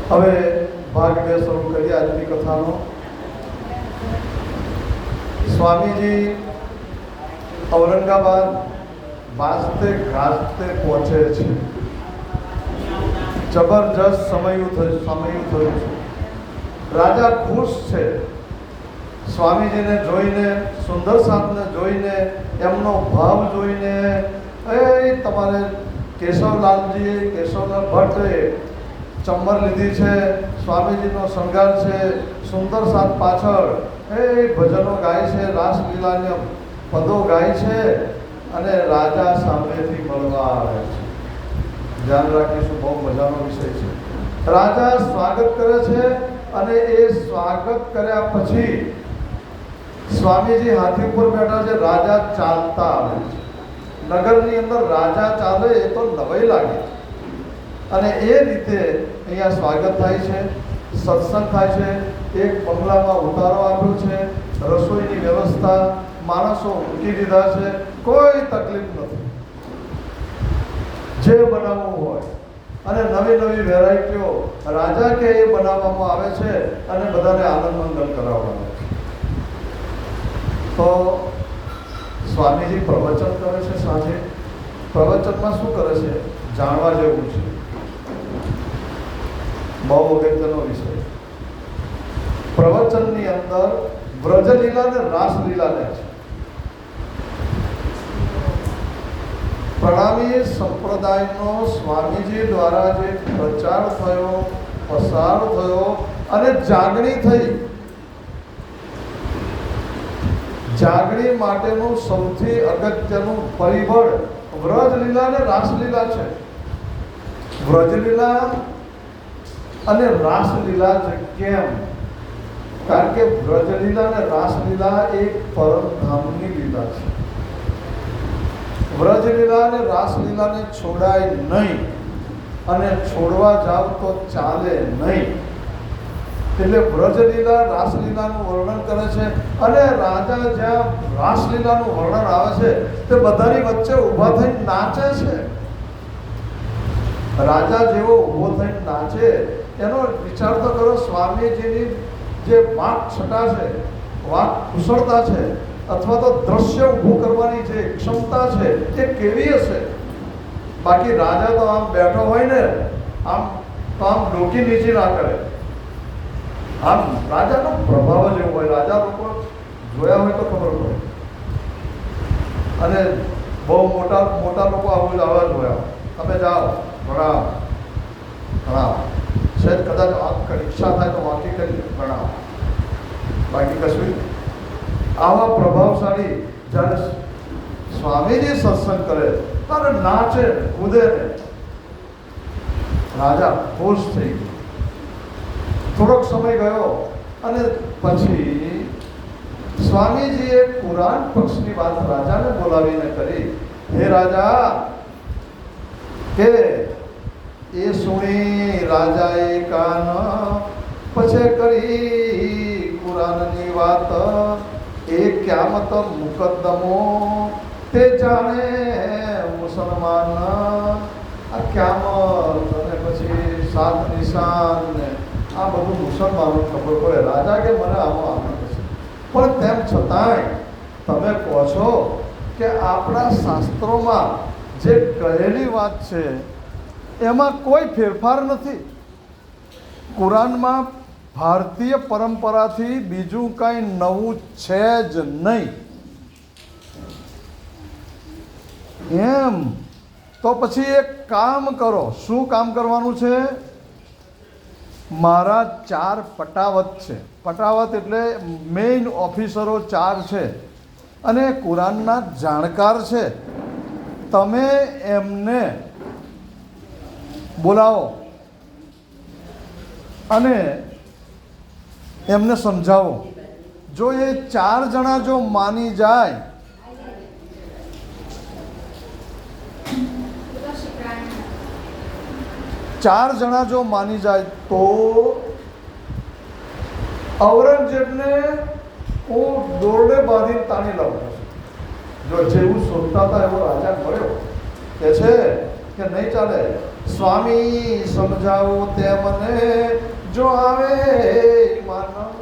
હવે ભાગ 2 શરૂ કરીએ આજની કથાનો. સ્વામીજી ઔરંગાબાદ વાજતે ગાજતે પહોંચે છે. જબરજસ્ત સમયું થયું છે. રાજા ખુશ છે સ્વામીજીને જોઈને, સુંદર સાધને જોઈને, એમનો ભાવ જોઈને. તમારે કેશવલાલજીએ, કેશવલાલ ભટ્ટે ચંબર લીધી છે, સ્વામીજીનો શણગાર છે, સુંદર સાથ પાછળ ભજનો ગાય છે, રાસલીલાના પદો ગાય છે, અને રાજા સામેથી મળવા આવે છે. ધ્યાન રાખીશું, બહુ મજાનો વિષય છે. રાજા સ્વાગત કરે છે, અને એ સ્વાગત કર્યા પછી સ્વામીજી હાથી ઉપર બેઠા છે, રાજા ચાલતા આવે છે. નગરની અંદર રાજા ચાલે એ તો નવાઈ લાગે. અને એ રીતે અહીંયા સ્વાગત થાય છે, સત્સંગ થાય છે. એક બંગલામાં ઉતારો આપ્યો છે, રસોઈની વ્યવસ્થા, માણસો મૂકી દીધા છે, કોઈ તકલીફ નથી. જે બનાવવું હોય અને નવી નવી વેરાયટીઓ રાજા કે એ બનાવવામાં આવે છે, અને બધાને આનંદ મંગલ કરાવવામાં આવે છે. તો સ્વામીજી પ્રવચન કરે છે સાંજે. પ્રવચનમાં શું કરે છે જાણવા જેવું છે, બહુ અગત્યનો વિષય. પ્રવચનની અંદર વ્રજલીલા ને રાસલીલા લે છે. પ્રણામી સંપ્રદાયનો સ્વામીજી દ્વારા જે પ્રચાર થયો, પસાર થયો અને જાગણી થઈ, જાગણી માટેનું સૌથી અગત્યનું પરિબળ વ્રજલીલા અને રાસલીલા છે. વ્રજલીલા અને રાસલીલા છે. કેમ? કારણ કે વ્રજલીલા અને રાસલીલા એક પરમધામની લીલા છે. વ્રજલીલા અને રાસલીલાને છોડાય નહીં, અને છોડવા જાવ તો ચાલે નહીં. એટલે વ્રજલીલા રાસલીલાનું વર્ણન કરે છે. અને રાજા જ્યાં રાસલીલાનું વર્ણન આવે છે તે બધાની વચ્ચે ઊભા થઈને નાચે છે. રાજા જેવો ઊભો થઈને નાચે એનો વિચાર તો કરો. સ્વામીજીની જે વાક છટા છે, વાક કુશળતા છે, અથવા તો દ્રશ્ય ઊભું કરવાની જે ક્ષમતા છે એ કેવી હશે? બાકી રાજા તો આમ બેઠો હોય ને, આમ તો આમ ડોકી નીચી ના કરે. આમ રાજાનો પ્રભાવ જ એવો હોય. રાજા લોકો જોયા હોય તો ખબર પડે. અને બહુ મોટા મોટા લોકો આવું આવા જોયા. તમે જાઓ પ્રણામ પ્રણામ, સહેજ કદાચ ઈચ્છા થાય તો વાંકી કરી પ્રણામ, બાકી કશું. આવા પ્રભાવશાળી જ્યારે સ્વામીજી સત્સંગ કરે ત્યારે નાચે કૂદે ને. રાજા ખુશ થઈ ગયો. થોડોક સમય ગયો અને પછી સ્વામીજીએ પુરાણ પક્ષની વાત રાજાને બોલાવીને કરી. હે રાજા, કે એ સુણી રાજાએ કાન પછી કરી કુરાનની વાત. એ ક્યામત મુકદ્દમો તે જાણે મુસલમાન. આ ક્યામત અને પછી સાત નિશાન ને આ બધું મુસલમાનો ખબર પડે. રાજા કે મને આમાં આનંદ છે, પણ તેમ છતાંય તમે કહો છો કે આપણા શાસ્ત્રોમાં જે કહેલી વાત છે એમાં કોઈ ફેરફાર નથી. કુરાનમાં ભારતીય પરંપરાથી બીજું કાંઈ નવું છે જ નહીં. એમ તો પછી એક કામ કરો. શું કામ કરવાનું છે? મારા 4 પટાવત છે. પટાવત એટલે મેઇન ઓફિસરો 4 છે, અને કુરાનના જાણકાર છે. તમે એમને બોલાવો અને એમને સમજાવો. જો એ 4 જણા જો માની જાય, ચાર જણા જો માની જાય તો ઔરંગઝેબને હું દોરડે બાંધીને તાણી લાવું. જો જેવું શોધતા હતા એવો રાજા મળ્યો. કે છે કે નહીં ચાલે, સ્વામી સમજાવો તે મને જો આવે માનવ.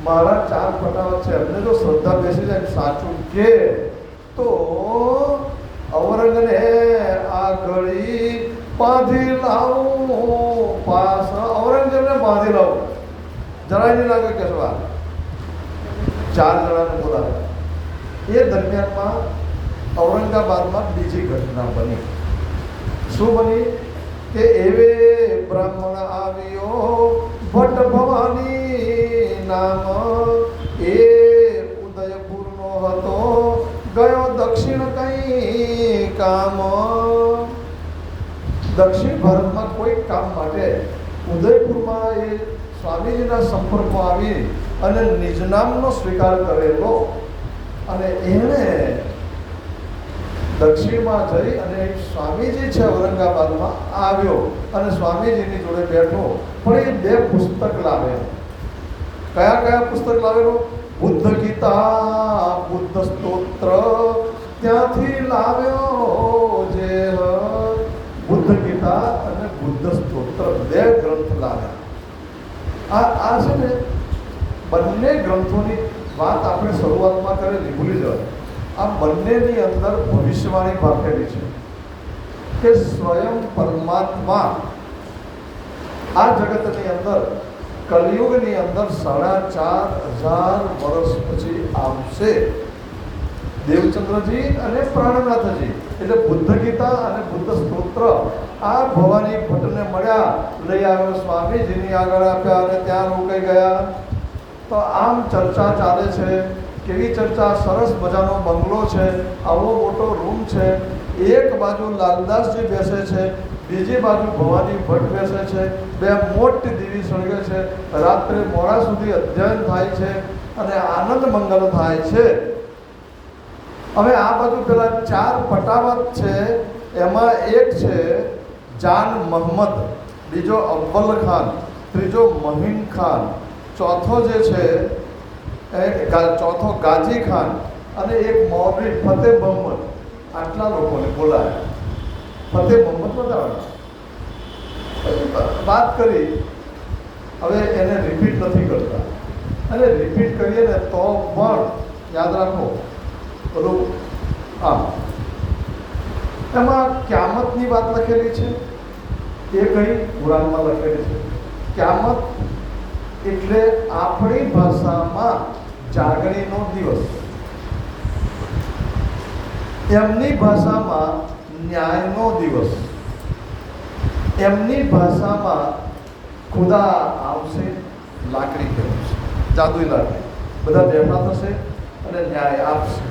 મારા 4 ફટાવા છે, એમને જો શ્રદ્ધા બેસી જાય સાચું કે તો ઔરંગને આ ઘડી બાંધી લાવું પાસ. ઔરંગઝેબને બાંધી લાવું. જરાય નહીં લાગે કે શું 4 જણાને બોલાવે. એ દરમિયાનમાં ઔરંગાબાદમાં બીજી ઘટના બની. શું બની કે એવે બ્રાહ્મણ આવ્યો ભટ્ટ ભવાની નામ, એ ઉદયપુરનો હતો ગયો દક્ષિણ કઈ કામ. દક્ષિણ ભારતમાં કોઈ કામ માટે ઉદયપુરમાં એ સ્વામીજીના સંપર્કમાં આવી અને નિજ નામનો સ્વીકાર કરેલો અને એણે દક્ષિણમાં જઈ અને સ્વામીજી છે ઔરંગાબાદમાં આવ્યો અને સ્વામીજીની જોડે બેઠો. પણ એ 2 પુસ્તક લાવ્યો. કયા કયા પુસ્તક લાવેલો? બુદ્ધ ગીતા, બુદ્ધ સ્તોત્ર, ત્યાંથી લાવ્યો જે બુદ્ધ ગીતા અને બુદ્ધ સ્તોત્ર 2 ગ્રંથ લાવ્યા. આ છે ને બંને ગ્રંથોની વાત આપણે શરૂઆતમાં કરેલી, ભૂલી જવાય. આ બંનેની અંદર ભવિષ્યવાણી બાફેલી છે કે સ્વયં પરમાત્મા આ જગતની અંદર કલિયુગની અંદર 4,500 વર્ષ પછી આવશે. દેવચંદ્રજી અને પ્રાણનાથજી એટલે બુદ્ધ ગીતા અને બુદ્ધ સ્તોત્ર આ ભવાની ભટ્ટને મળ્યા, લઈ આવ્યો, સ્વામીજીની આગળ આપ્યા અને ત્યાં રોકાઈ ગયા. તો આમ ચર્ચા ચાલે છે. કેવી ચર્ચા? સરસ મજાનો બંગલો છે, આવો મોટો રૂમ છે, એક બાજુ લાલદાસજી બેસે છે, બીજી બાજુ ભવાની ભટ્ટ બેસે છે, 2 મોટી દીવી સળગે છે, રાત્રે મોડા સુધી અધ્યયન થાય છે અને આનંદ મંગલ થાય છે. હવે આ બાજુ પેલા 4 ફટાવત છે, એમાં એક છે જાન મોહમ્મદ, બીજો અવ્વલ ખાન, ત્રીજો મહીન ખાન, ચોથો જે છે ચોથો ગાજી ખાન અને એક મૌલવી ફતેહ મોહમ્મદ. આટલા લોકોને બોલાયા. ફતેહ મોહમ્મદ બતાવવા વાત કરી. હવે એને રિપીટ નથી કરતા, અને રિપીટ કરીએ ને તો પણ યાદ રાખો બધું. એમાં ક્યામતની વાત લખેલી છે, એ કઈ કુરાનમાં લખેલી છે. ક્યામત એટલે આપણી ભાષામાં જાગણીનો દિવસ, એમની ભાષામાં ન્યાયનો દિવસ, એમની ભાષામાં ખુદા આવશે, લાકડી કહેવાશે, જાદુઈ લાકડી, બધા બેઠા થશે અને ન્યાય આપશે.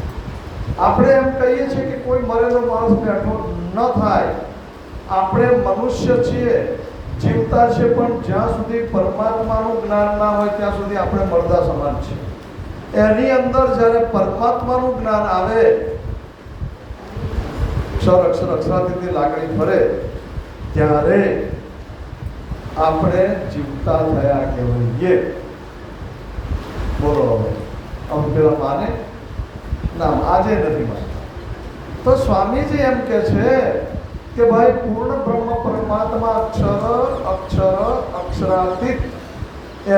આપણે એમ કહીએ છીએ કે કોઈ મરેલો માણસ બેઠો ન થાય. આપણે મનુષ્ય છીએ, જીવતા છે, પણ જ્યાં સુધી પરમાત્માનું જ્ઞાન ના હોય ત્યાં સુધી આપણે મરદા સમાન છીએ. એની અંદર જ્યારે પરમાત્માનું જ્ઞાન આવે, અક્ષરાતીતની લાગણી ફરે, ત્યારે આપણે જીવતા થયા કહેવાઈએ. બોલો હવે પેલા માને ના, આજે નથી માનતા. તો સ્વામીજી એમ કે છે કે ભાઈ પૂર્ણ બ્રહ્મ પરમાત્મા અક્ષર અક્ષરાતીત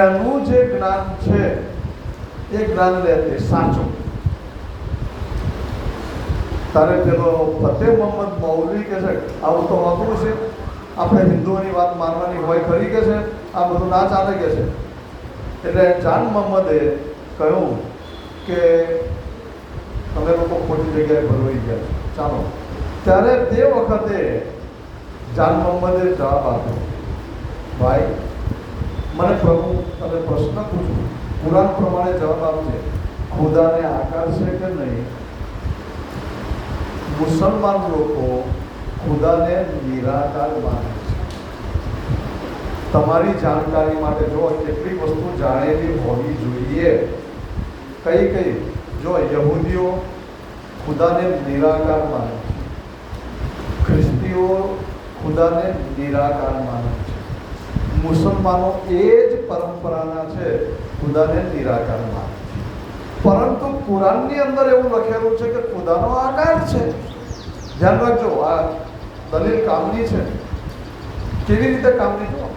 એનું જે જ્ઞાન છે એ જ્ઞાન લેતે સાચું. તારે પેલો ફતેહ મોહમ્મદ મૌલવી કે છે આવું તો હોતું છે, આપણે હિન્દુઓની વાત માનવાની હોય ખરી કે છે, આ બધું ના ચાલે કે છે. એટલે જાન મોહમ્મદે કહ્યું કે તમે લોકો ખોટી જગ્યાએ ભરવાઈ ગયા, ચાલો. ત્યારે તે વખતે જાન મોહમ્મદે જવાબ આપ્યો, ભાઈ મને પ્રભુ તમે પ્રશ્ન પૂછો, કુરાન પ્રમાણે જવાબ આપજે, ખુદાને આકાર છે કે નહીં? મુસલમાન લોકો ખુદાને નિરાકાર માને છે. તમારી જાણકારી માટે જો કેટલીક વસ્તુ જાણેલી હોવી જોઈએ. કઈ કઈ? જો યહૂદીઓ ખુદાને નિરાકાર માને છે, ખ્રિસ્તીઓ ખુદાને નિરાકાર માને છે, મુસલમાનો એ જ પરંપરાના છે, ખુદાને નિરાકાર માને છે. પરંતુ કુરાનની અંદર એવું લખેલું છે કે ખુદાનો આકાર છે. ધ્યાન રાખજો, આ દલીલ કામની છે. કેવી રીતે કામ લીધું?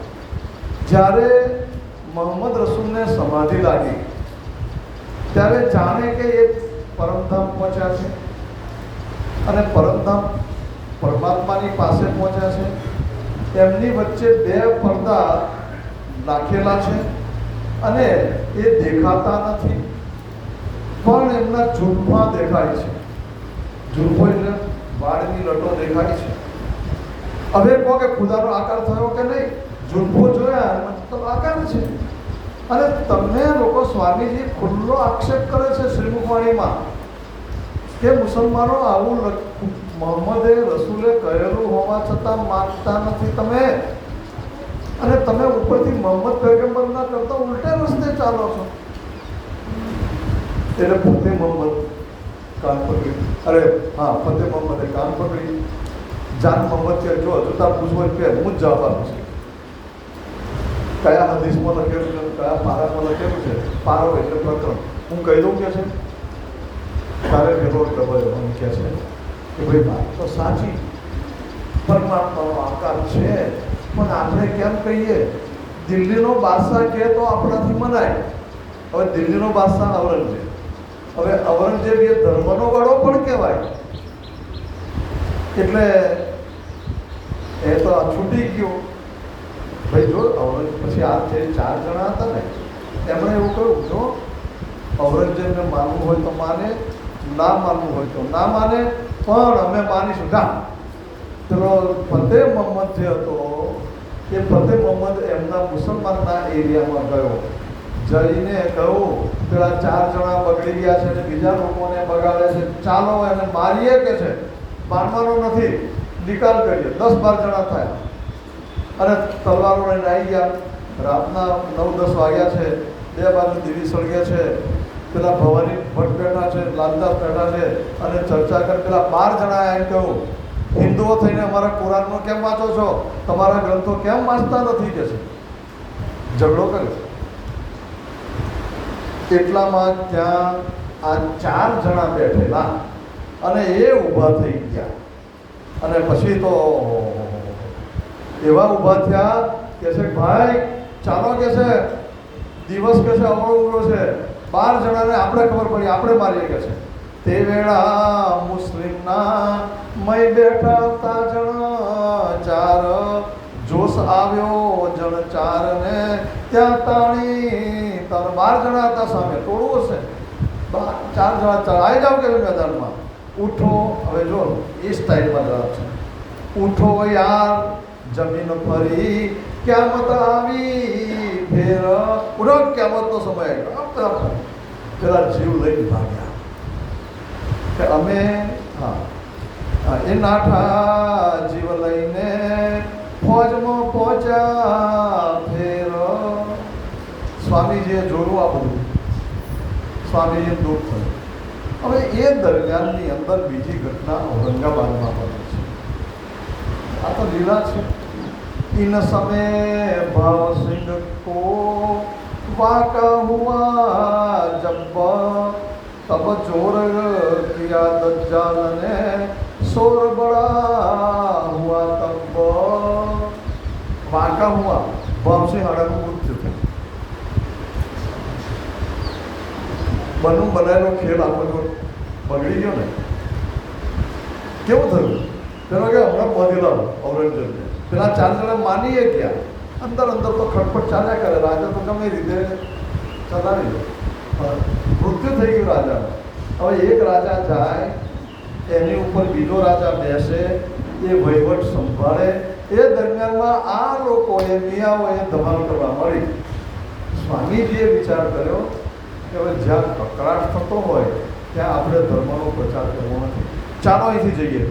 જ્યારે મોહમ્મદ રસૂલને સમાધિ લાગી ત્યારે જાણે કે એ પરમધામ પહોંચ્યા છે અને પરમધામ પરમાત્માની પાસે પહોંચ્યા છે. એમની વચ્ચે બે પડદા નાખેલા છે અને એ દેખાતા નથી, પણ એમના જુલ્ફા દેખાય છે. જુલ્ફો એટલે વાળની લટો દેખાય છે. હવે કહો કે ખુદાનો આકાર થયો કે નહીં? જુલ્ફો જોયા મતલબ આકાર છે. અને તમને લોકો સ્વામીજી ખુલ્લો આક્ષેપ કરે છે શ્રીમુખવાણીમાં કે મુસલમાનો આવું મોહમ્મદે રસૂલે કહેલું હોવા છતાં માનતા નથી તમે, અને તમે ઉપરથી મોહમ્મદ પૈગંબરના કરતા ઉલટે રસ્તે ચાલો છો. એટલે પોતે મોહમ્મદ કાન પકડી, અરે હા, ફતેહ મોહમ્મદે કાન પકડી. જાન મોહમ્મદ કે જો હજુ તાર પૂછવું કે હું જ જવાબ આપું છું. કયા હદીસમાં લખેલું છે, કયા પારામાં લખેલું છે? પારો એટલે પ્રકરણ. હું કહી દઉં કે છે તારે ભેગો ડબલ એમ કહે છે કે ભાઈ વાત તો સાચી, પરમાત્માનો આકાર છે, પણ આપણે કેમ કહીએ? દિલ્હીનો બાદશાહ કહે તો આપણાથી મનાય. હવે દિલ્હીનો બાદશાહ ઔરંગઝેબ, હવે ઔરંગઝેબ એ ધર્મનો વડો પણ કહેવાય. એટલે એ તો છૂટી ગયો. ભાઈ જો ઔરંગઝેબ પછી આ જે 4 જણા હતા ને, એમણે એવું કહ્યું જો ઔરંગઝેબને માનવું હોય તો માને, ના માનવું હોય તો ના માને, પણ અમે માનીશું. ના, પેલો ફતેહ મોહમ્મદ જે હતો એ ફતેહ મોહમ્મદ એમના મુસલમાનના એરિયામાં ગયો, જઈને કહ્યું પેલા 4 જણા બગડી ગયા છે અને બીજા લોકોને બગાડે છે, ચાલો એને મારીએ. કે છે મારવાનો નથી, નિકાલ કરીએ. 10-12 જણા થાય અને તલવારો લઈને આવી ગયા. રાતના 9-10 વાગ્યા છે, બે બાજુ દીવી સળગે છે. પેલા ભવાની ભટ્ટ બેઠા છે, લાલદાસ બેઠા છે અને ચર્ચા કરી. પેલા 12 જણાએ એમ કહ્યું, હિન્દુઓ થઈને અમારા કુરાનનો કેમ વાંચો છો? તમારા ગ્રંથો કેમ વાંચતા નથી? કે છે ઝઘડો કર્યો. એટલામાં ત્યાં આ 4 જણા બેઠેલા અને એ ઊભા થઈ ગયા. અને પછી તો એવા ઊભા થયા કે છે ભાઈ ચાલો, કે છે દિવસ કે છે અવળો છે, 12 જણાને આપણે ખબર પડી, આપણે મારીએ. કે છે તે વેળા મુસ્લિમના મય બેઠા તા જણ 4, જોશ આવ્યો જણ 4 ને ત્યાં તાણી. તાર 12 જણા હતા સામે, ટોળું હશે. 4 જણા આવી જાવ કે મેદાનમાં, ઉઠો. હવે જો એ સ્ટાઇલમાં જવાબ છે, ઉઠો યાર જમીન ફરી, ક્યામત આવી ફેર. ઉઠો, ક્યામતનો સમય આવ્યો. પેલા જીવ લઈને ભાગ્યા કે અમે એ નાઠા જીવ લઈને ફોજમાં પહોંચ્યા ફેર. સ્વામીજીએ જોયું આ બધું, સ્વામીજીએ દુઃખ થયું. હવે એ દરમિયાનની અંદર બીજી ઘટના ઔરંગાબાદમાં બને છે. આ તો લીલા છે. इन समय भाव सिंह को वाका हुआ जब, तब चोर किया दज्जाल ने शोर बड़ा हुआ तब. वाका हुआ भावसिंह हाડાનું મૃત્યુ થયું. બનવું બનાવેલો ખેલ આખો જો બગડી ગયો ને. કેવું થયું? પેલો કે હમણાં બાંધેલા ઔરંગઝેબને પેલા 4 જણા માનીએ ગયા. અંદર અંદર તો ખટપટ ચાલ્યા કરે. રાજા તો ગમે રીતે ચલાવી દે. મૃત્યુ થઈ ગયું રાજાનું. હવે એક રાજા જાય, એની ઉપર બીજો રાજા બેસે, એ વહીવટ સંભાળે. એ દરમિયાનમાં આ લોકોએ મિયાઓએ ધમાલ કરવા મળી. સ્વામીજીએ વિચાર કર્યો કે હવે જ્યાં કકળાટ થતો હોય ત્યાં આપણે ધર્મનો પ્રચાર કરવો નથી, ચાલો અહીંથી જઈએ.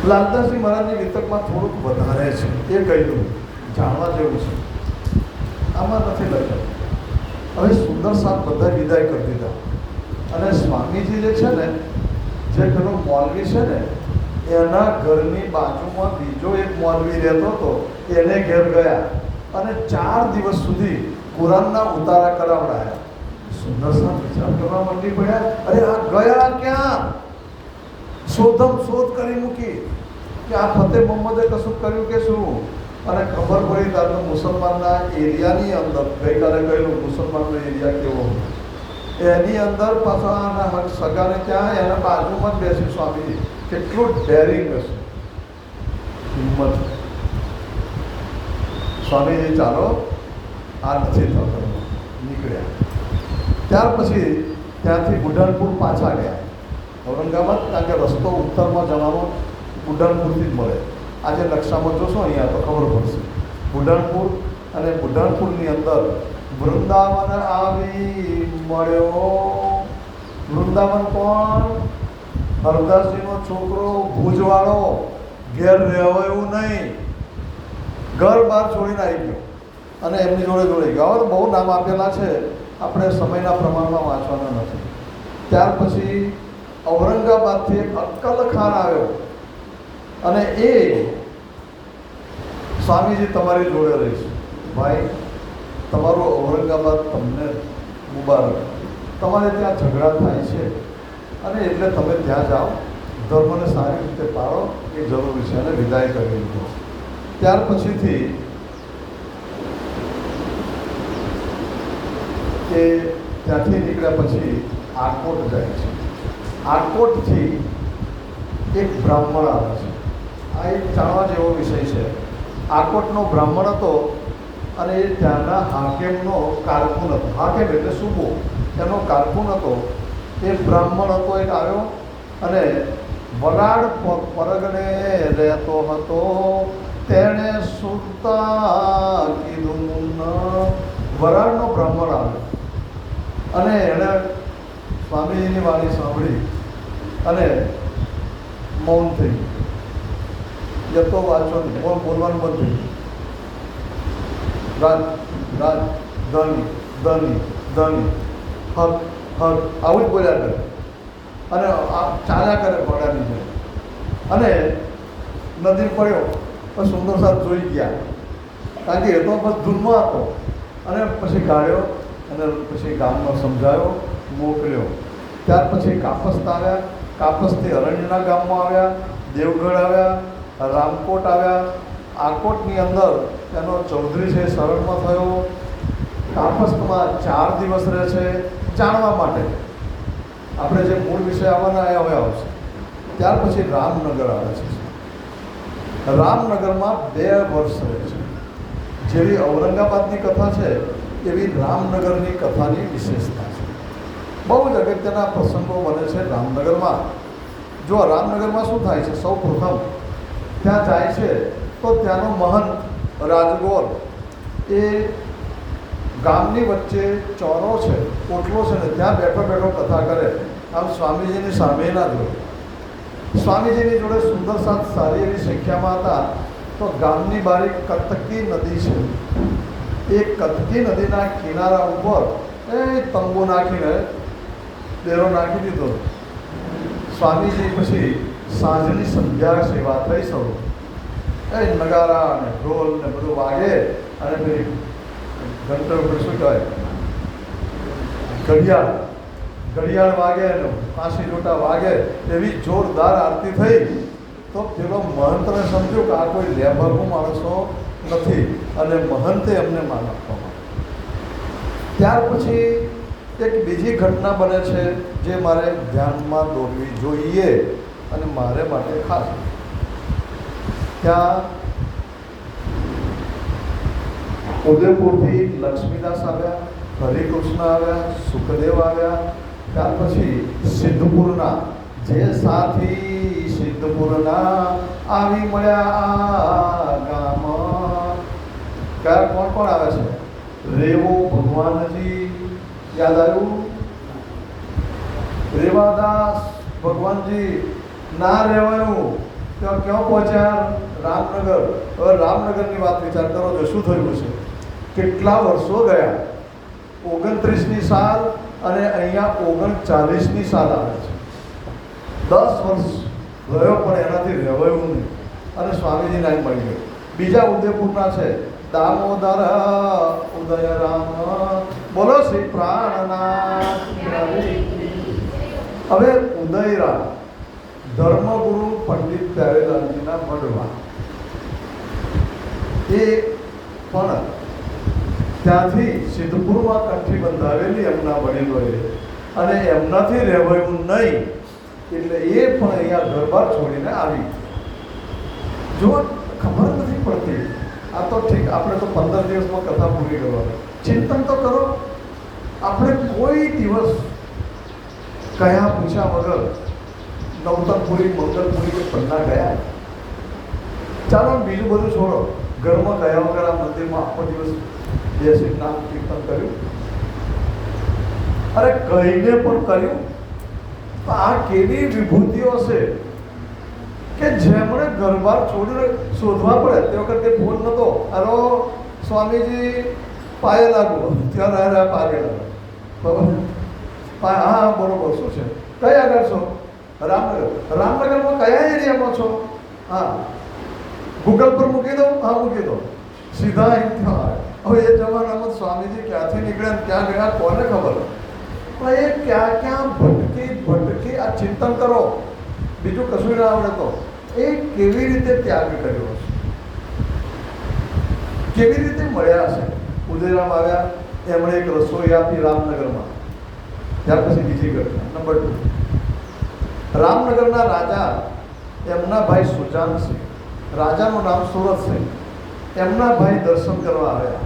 લાલદાસજી મહારાજની વિતકમાં થોડુંક વધારે છે, એ કહી દઉં, જાણવા જેવું છે. આમાં નથી લખ્યું. હવે સુંદર સાહેબ બધા વિદાય કરી દીધા અને સ્વામીજી જે છે ને, જે પેલો મૌલવી છે ને, એના ઘરની બાજુમાં બીજો એક મૌલવી રહેતો હતો. એને ઘેર ગયા અને 4 દિવસ સુધી કુરાનના ઉતારા કરાવડાયા. સુંદર સાહેબ વિચાર કરવા માંડી પડ્યા, અરે આ ગયા ક્યાં? શોધ કરી મૂકી કે કે આ ફતેહ મોહમ્મદે કશું કર્યું કે શું? અને ખબર પડી ત્યારે મુસલમાનના એરિયાની અંદર ગઈકાલે કહેલું મુસલમાનનો એરિયા કેવો એની અંદર પાછા આના સગાને ત્યાં એના બાજુમાં જ બેસી સ્વામીજી. કેટલું ડેરિંગ હશે, હિંમત. સ્વામીજી ચાલો આ નથી થતો, નીકળ્યા. ત્યાર પછી ત્યાંથી બુઢાનપુર પાછા ગયા ઔરંગાબાદ, કારણ કે રસ્તો ઉત્તરમાં જવાનો બુઢાનપુરથી જ મળે. આજે નકશામાં જોશો અહીંયા તો ખબર પડશે. બુઢાનપુર, અને બુઢાનપુરની અંદર વૃંદાવન આવી મળ્યો. વૃંદાવન કોણ? હરદાસજીનો છોકરો ભુજવાળો. ઘેર રહેવા એવું નહીં, ઘર બહાર છોડીને આવી ગયો અને એમની જોડે જોડે ગયો. હવે બહુ નામ આપેલા છે, આપણે સમયના પ્રમાણમાં વાંચવાના નથી. ત્યાર પછી ઔરંગાબાદથી એક અક્કલ ખાન આવ્યો અને એ સ્વામીજી તમારી જોડે રહીશ. ભાઈ તમારું ઔરંગાબાદ તમને મુબારક. તમારે ત્યાં ઝઘડા થાય છે અને એટલે તમે ત્યાં જાઓ, ધર્મને સારી રીતે પાળો, એ જરૂરી છે. અને વિદાય કરી દીધો. ત્યાર પછીથી એ ત્યાંથી નીકળ્યા પછી આકોટ જાય છે. આકોટથી એક બ્રાહ્મણ આવે છે. આ એક જાણવા જેવો વિષય છે. આકોટનો બ્રાહ્મણ હતો અને એ ત્યાંના હાકેમનો કારકુન હતો. હાકેમ એટલે સુબો, એનો કારકુન હતો. એ બ્રાહ્મણ હતો, એક આવ્યો અને વરાડ પરગણે રહેતો હતો. તેણે સુરતા કીધું. વરાડનો બ્રાહ્મણ આવ્યો અને એણે સ્વામીજીની વાણી સાંભળી અને મૌન થઈ ગયું. જતો વાંચો બોલવાનું બંધ થઈ ગયું. રાજ ધની ધની ધની હક હક આવું જ બોલ્યા કરે અને ચાલ્યા કરે ઘોડાની જેમ. અને નદી પડ્યો પણ સુંદર સાહેબ જોઈ ગયા, કારણ કે એ તો બસ ધૂનમાં હતો. અને પછી કાઢ્યો અને પછી ગામમાં સમજાયો, મોકલ્યો. ત્યાર પછી કાપસ્ત આવ્યા. કાપસથી અરણ્યના ગામમાં આવ્યા, દેવગઢ આવ્યા, રામકોટ આવ્યા. આકોટની અંદર એનો ચૌધરી છે શરણમાં થયો. કાપસ્તમાં 4 દિવસ રહે છે જાણવા માટે. આપણે જે મૂળ વિષય આવવાના એ હવે આવશે. ત્યાર પછી રામનગર આવે છે. રામનગરમાં 2 વર્ષ રહે છે. જેવી ઔરંગાબાદની કથા છે એવી રામનગરની કથાની વિશેષતા છે. બહુ જ અગત્યના પ્રસંગો બને છે રામનગરમાં. જો રામનગરમાં શું થાય છે, સૌ પ્રથમ ત્યાં જાય છે તો ત્યાંનો મહંત રાજગોર એ ગામની વચ્ચે ચોરો છે, કોટલો છે ને, ત્યાં બેઠો બેઠો કથા કરે. આમ સ્વામીજીની સામે ના જોડે. સ્વામીજીની જોડે સુંદર સાથ સારી એવી સંખ્યામાં હતા. તો ગામની બારી કતકી નદી છે. એ કતકી નદીના કિનારા ઉપર એ તંબુ નાખીને ડેરો નાખી દીધો. સ્વામીજી પછી સાંજની સંધ્યા સેવા થઈ શરૂ. એ નગારા અને ઢોલ ને બધું વાગે અને પેલી ઘંટર ઉપર શું કહેવાય, ઘડિયાળ વાગે અને કાંસી લોટા વાગે એવી જોરદાર આરતી થઈ. તો પેલો મહંતને સમજ્યું કે આ કોઈ લેબરનું માણસો નથી અને મહંતે એમને માન આપવામાં. ત્યાર પછી એક બીજી ઘટના બને છે જે મારે ધ્યાનમાં દોરવી જોઈએ અને મારે માટે ખાસ. ત્યાં ઉદયપુરથી લક્ષ્મીદાસ આવ્યા, હરિકૃષ્ણ આવ્યા, સુખદેવ આવ્યા. ત્યાર પછી સિદ્ધપુરના જે સાથી સિદ્ધપુરના આવી મળ્યા ગામ. કયા કોણ કોણ આવે છે? રેવો ભગવાનજી, યાદ આવ્યું? રેવાદાસ ભગવાનજી ના રહેવાયું. ત્યાં ક્યાં પહોંચ્યા? રામનગર. હવે રામનગરની વાત વિચાર કરો છો, શું થયું છે? કેટલા વર્ષો ગયા? 29મી સાલ અને અહીંયા 39મી સાલ આવે છે. 10 વર્ષ રહ્યો પણ એનાથી રહેવાયું નહીં અને સ્વામીજીને અહીં મળી ગયો. બીજા ઉદયપુરના છે દામોદર ઉદય રામ, બોલો શ્રી પ્રાણનાથ. હવે ઉદયરામ ધર્મગુરુ પંડિત પ્યારેલાલજીના વડવા એ પણ ત્યાંથી સિદ્ધપુરમાં કંઠી બંધાવેલી એમના વડીલોએ, અને એમનાથી રહેવાયું નહીં એટલે એ પણ અહીંયા દરબાર છોડીને આવી. જો ખબર નથી પડતી, આ તો ઠીક, આપણે તો 15 દિવસમાં કથા પૂરી કરવાની. ચિંતન તો કરો. આપણે કોઈ દિવસ કયા પૂછ્યા વગર નવતરપુરી, મંગલપુરી કે પન્ના ગયા? ચાલો બીજું બધું છોડો, ઘરમાં ગયા વગર આ મંદિરમાં આખો દિવસ બેસી નામ કીર્તન કર્યું? અરે કહીને પણ કર્યું. તો આ કેવી વિભૂતિઓ છે કે જેમણે ઘરબાર છોડીને શોધવા પડે. તે વખતે ફોન નહોતો. હાલો સ્વામીજી પાયે લાગુ, ત્યાં રહ્યા પાયે લાગુ. બરાબર? હા બરોબર. શું છે? કઈ આગળ છો? રામનગર. રામનગરમાં કયા એરિયામાં છો? હા ગૂગલ પર મૂકી દો. હા મૂકી દો. સીધા અહીંથી આવે. હવે એ જમાનામાં સ્વામીજી ક્યાંથી નીકળ્યા ક્યાં ગયા કોને ખબર? પણ એ ક્યાં ક્યાં ભટકી આ ચિંતન કરો. બીજું કશું ના આવડે તો એ કેવી રીતે ત્યાગ કર્યો છે, કેવી રીતે મળ્યા છે. ઉદયરામ આવ્યા, એમણે એક રસોઈ આપી રામનગરમાં. ત્યાર પછી બીજી ઘટના નંબર 2. રામનગરના રાજા, એમના ભાઈ સુજાનસિંહ, રાજાનું નામ સુરતસિંહ, એમના ભાઈ દર્શન કરવા આવ્યા.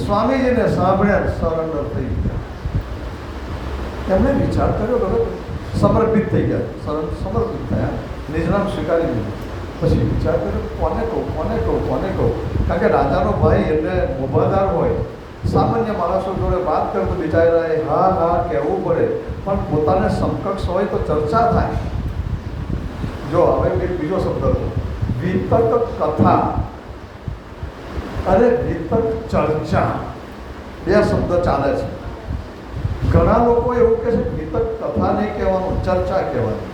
સ્વામીજીને સાંભળ્યા, સરેન્ડર થઈ ગયા. એમણે વિચાર કર્યો, બરોબર, સમર્પિત થઈ ગયા. સમર્પિત થયા, નિજનામ સ્વીકારી લીધું. પછી વિચાર કર્યો, કોને કહું. કારણ કે રાજાનો ભાઈ એટલે મોભાદાર હોય. સામાન્ય માણસો જોડે વાત કરે તો બિચારાએ હા હા કહેવું પડે, પણ પોતાને સમકક્ષ હોય તો ચર્ચા થાય. જો હવે એક બીજો શબ્દ હતો, વિતક કથા અને વિતક ચર્ચા, બે શબ્દ ચાલે છે. ઘણા લોકો એવું કહે છે વિતક કથા નહીં કહેવાનું, ચર્ચા કહેવાનું.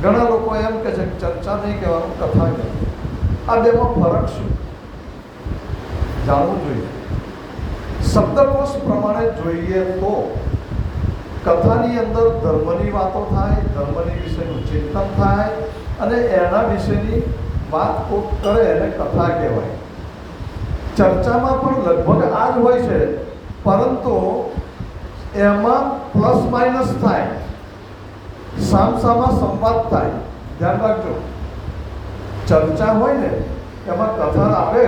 ઘણા લોકો એમ કહે છે ચર્ચા નહીં કહેવાનું, કથા કહેવાનું. આ બેમાં ફરક શું જાણવું જોઈએ. શબ્દકોશ પ્રમાણે જોઈએ તો કથાની અંદર ધર્મની વાતો થાય, ધર્મની વિશેનું ચિંતન થાય, અને એના વિશેની વાત કોક કરે એને કથા કહેવાય. ચર્ચામાં પણ લગભગ આ જ હોય છે, પરંતુ એમાં પ્લસ માઇનસ થાય, સામસામા સંવાદ થાય. ધ્યાન રાખજો, ચર્ચા હોય ને એમાં કથા આવે,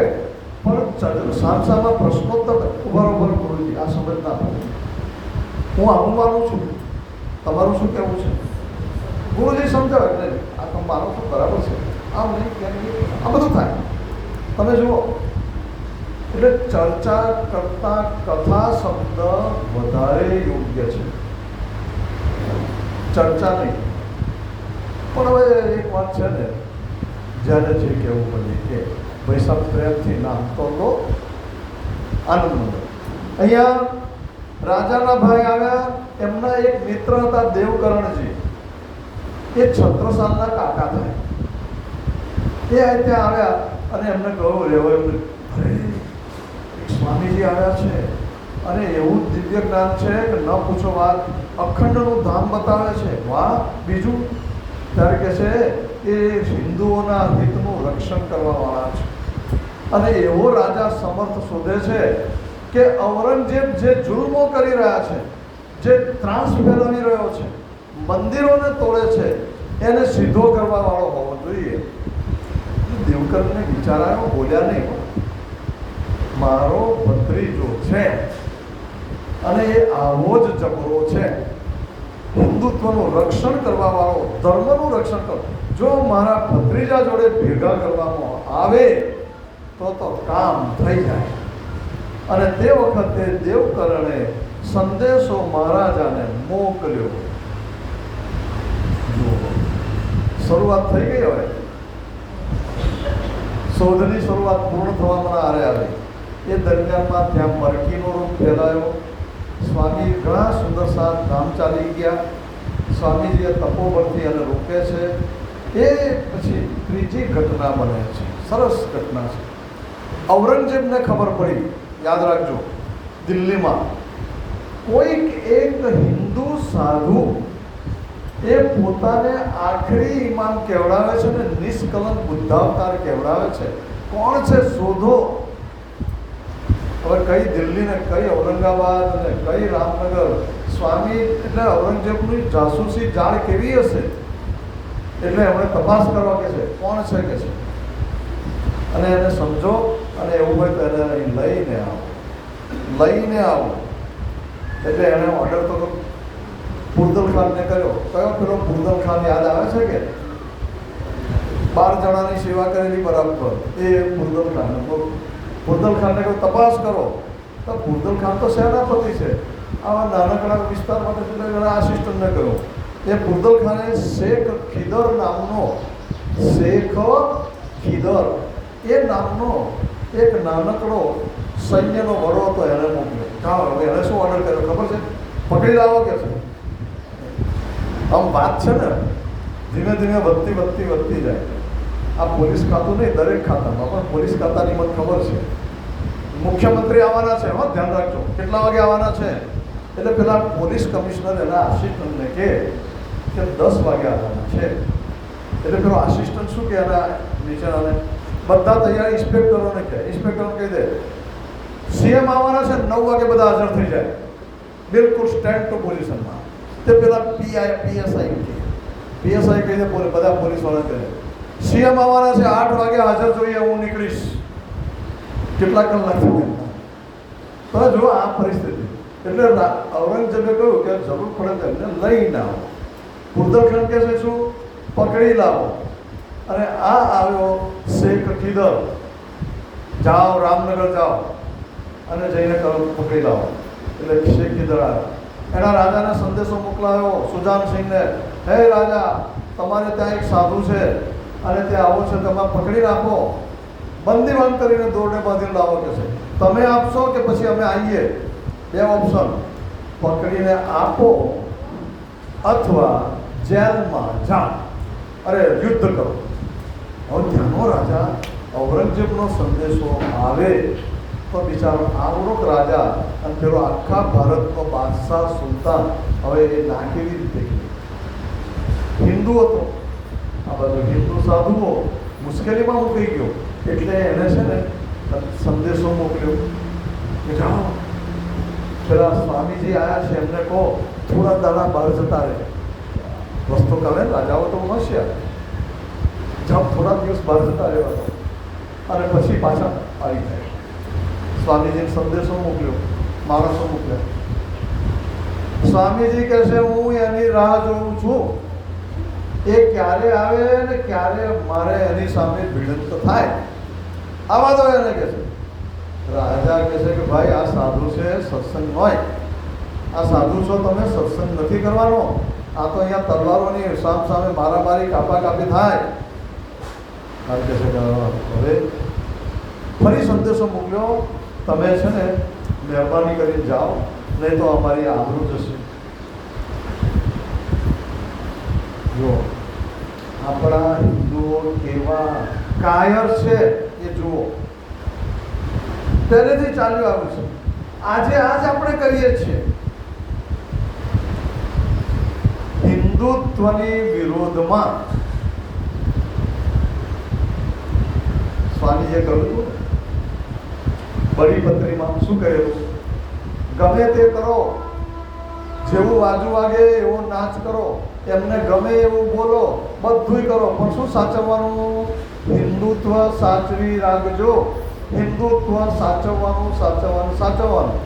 પણ સામસામા પ્રશ્નોત્તર. બરોબર ગુરુજી, આ સમજ ના પડે. હું આવું માનું છું, તમારું શું કહેવું છે? ગુરુજી સમજાવે એટલે આ તમે માનો છો બરાબર છે, આમ નહીં કેમ નહીં, આ બધું થાય. તમે જુઓ, એટલે ચર્ચા કરતા કથા શબ્દ વધારે યોગ્ય છે, ચર્ચા નહીં. પણ હવે એક વાત છે ને, જ્યારે જે કહેવું પડે કે ભાઈ સબ પ્રેમથી નામ તો લો, આનંદ મળે. અહીંયા રાજાના ભાઈ આવ્યા, એમના એક મિત્ર હતા દેવકરણજી, એ છત્રસાલના કાકા થાય. એ ત્યાં આવ્યા અને એમને કહ્યું રહેવાયું, અરે સ્વામીજી આવ્યા છે અને એવું દિવ્ય જ્ઞાન છે કે ન પૂછો વાત, અખંડનું ધામ બતાવે છે. વાહ. બીજું? ત્યારે કહે છે એ હિન્દુઓના હિતનું રક્ષણ કરવાવાળા છે. અને એવો રાજા સમર્થ શોધે છે કે ઔરંગઝેબ જે જુલ્મો કરી રહ્યા છે, જે ત્રાસ ફેલાવી રહ્યો છે, મંદિરોને તોડે છે, એને સીધો કરવાવાળો હોવો જોઈએ. દેવકરને વિચાર આવ્યો, બોલ્યા નહીં, મારો ભત્રીજો છે અને એ આવો જ જબરો છે, હિન્દુત્વનું રક્ષણ કરવાવાળો, ધર્મનું રક્ષણ કરો. જો મારા ભત્રીજા જોડે ભેગા કરવામાં આવે તો કામ થઈ જાય. અને તે વખતે દેવકરણે સંદેશો મહારાજાને મોકલ્યો. શરૂઆત થઈ ગઈ. હવે શોધની શરૂઆત પૂર્ણ થવામાં આરે આવી. એ દરમિયાનમાં ત્યાં મરકીનો રૂપ ફેલાયો. સ્વામી ઘણા સુંદર સાથ ધામ ચાલી ગયા. સ્વામીજીએ તપોબળથી એને રોકે છે. એ પછી ત્રીજી ઘટના બને છે, સરસ ઘટના છે. ઔરંગઝેબને ખબર પડી, યાદ રાખજો, દિલ્હીમાં કોઈક એક હિન્દુ સાધુ એ પોતાને આખરી ઈમામ કહેવડાવે છે ને નિષ્કલંક બુદ્ધાવતાર કહેવડાવે છે. કોણ છે શોધો. હવે કઈ દિલ્હી ને કઈ ઔરંગાબાદ ને કઈ રામનગર. સ્વામી એટલે ઔરંગઝેબની જાસૂસી જાળ કેવી હશે એટલે એમણે તપાસ કરવા કે છે કોણ છે કે છે, અને એને સમજો અને એવું હોય તો એને લઈને આવો. એટલે એણે ઓર્ડર તો પુરદલ ખાનને કર્યો. કયો પેલો પુરદલ ખાન યાદ આવે છે કે 12 જણાની સેવા કરેલી બરાબર એ પુરદલ ખાન. પુરદલ ખાનને કહ્યું તપાસ કરો. તો પુરદલ ખાન તો સેનાપતિ છે, આવા નાનકડા વિસ્તારમાં આસિસ્ટન્ટને કહ્યું. એ પુરદલ ખાને શેખ ખીદર એ નામનો એક નાનકડો સૈન્યનો વડો હતો, એને મોકલ્યો. જાઓ. હવે એને શું ઓર્ડર કર્યો ખબર છે? પકડી લાવો કે છે. આમ વાત છે ને ધીમે ધીમે વધતી જાય. આ પોલીસ ખાતું નહીં, દરેક ખાતામાં પણ પોલીસ ખાતાની મને ખબર છે. મુખ્યમંત્રી આવવાના છે, ધ્યાન રાખજો કેટલા વાગે આવવાના છે. એટલે પેલા પોલીસ કમિશનર એના આસિસ્ટન્ટને કે 10 વાગે આવવાના છે. એટલે પેલો આસિસ્ટન્ટ શું કે એના નીચેનાને બધા તૈયાર ઇન્સ્પેક્ટરોને કહે. ઇન્સ્પેક્ટરને કહી દે સીએમ આવવાના છે, 9 વાગે બધા હાજર થઈ જાય, બિલકુલ સ્ટેન્ડ ટુ પોઝિશનમાં. તે પેલા પીએસઆઈ કહી દે બધા પોલીસવાળા કહે સીએમ આવવાના છે, 8 વાગે હાજર જોઈએ, હું નીકળીશ. કેટલા કલાક સુધી. તો જો આ પરિસ્થિતિ. એટલે ઔરંગઝેબે કહ્યું કે જરૂર પડે તો એમને લઈને આવો. પુરદલ ખાન કહે છે શું? પકડી લાવો. અને આ આવ્યો શેખ ખીદર. જાઓ રામનગર જાઓ અને જઈને પકડી લાવો. એટલે શેખ ખીદર આવ્યો. એના રાજાને સંદેશો મોકલાયો સુજાન સિંહને, હે રાજા, તમારે ત્યાં એક સાધુ છે અને તે આવો છે, તમે પકડી રાખો, બંદીવાન કરીને દોરડે બાંધીને લાવો કે છે. તમે આપશો કે પછી અમે આવીએ? 2 ઓપ્શન, પકડીને આપો અથવા જેલમાં જાઓ, અરે યુદ્ધ કરો. હવે ધ્યાનો રાજા, ઔરંગઝેબનો સંદેશો આવે તો બિચારો આવડોક રાજા અને પેલો આખા ભારતનો બાદશાહ સુલતાન હવે એ ના કેવી રીતે હિન્દુ હતો. આ બધું હિન્દુ સાધુઓ મુશ્કેલીમાં મૂકી ગયો. એટલે એને છે ને સંદેશો મોકલ્યો કે જાઓ, પેલા સ્વામીજી આવ્યા છે, એમને કહો થોડા દાડા બહાર જતા રહે. વસ્તુ કરે રાજાઓ તો હોશિયાર, જાઓ થોડા દિવસ બહાર જતા રહેવા અને પછી પાછા આવી જાય. સ્વામીજીને સંદેશો મોકલ્યો, માણસો મોકલ્યા. સ્વામીજી કહે છે હું એની રાહ જોઉં છું, એ ક્યારે આવે ને ક્યારે મારે એની સામે ભિડંત થાય. આવા દો એને કહે છે. રાજા કહે છે કે ભાઈ આ સાધુ છે, સત્સંગ હોય. આ સાધુ છો તમે, સત્સંગ નથી કરવાનો. આ તો અહીંયા તલવારોની સામે મારામારી કાપી થાય. કારણ કે હવે ફરી સંદેશો મોકલ્યો, તમે છે ને મહેરબાની કરીને જાઓ, નહીં તો અમારી આબરૂ જશે. જુઓ આપણા હિન્દુઓ કેવા કાયર છે એ જુઓ. પહેલેથી ચાલ્યું આવ્યું છે. આજ આપણે કહીએ છીએ હિન્દુત્વની વિરોધમાં સ્વામીએ કહ્યું હતું બળીપત્રીમાં શું કહેલું? ગમે તે કરો, જેવું વાજુ વાગે એવો નાચ કરો, એમને ગમે એવું બોલો, બધુંય કરો, પણ શું સાચવવાનું? હિન્દુત્વ સાચવી રાખજો. હિન્દુત્વ સાચવવાનું.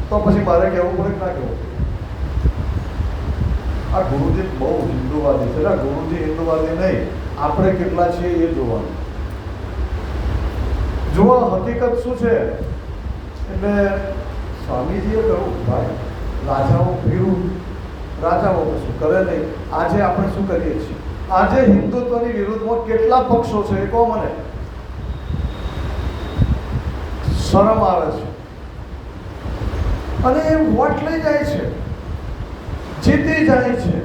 તો પછી મારે કહેવું પડે ના કહેવું? આ ગુરુજી બહુ હિન્દુવાદી છે. ગુરુજી હિન્દુવાદી નહીં, આપણે કેટલા છીએ એ જોવાનું. જુઓ હકીકત શું છે. એટલે સ્વામીજીએ કહ્યું ભાઈ રાજાઓ કશું કરે નહીં. આજે આપણે શું કરીએ છીએ? આજે હિન્દુત્વની વિરુદ્ધમાં કેટલા પક્ષો છે એ કહો મને. શરમ આવે છે. અને એ વોટ લઈ જાય છે, જીતી જાય છે.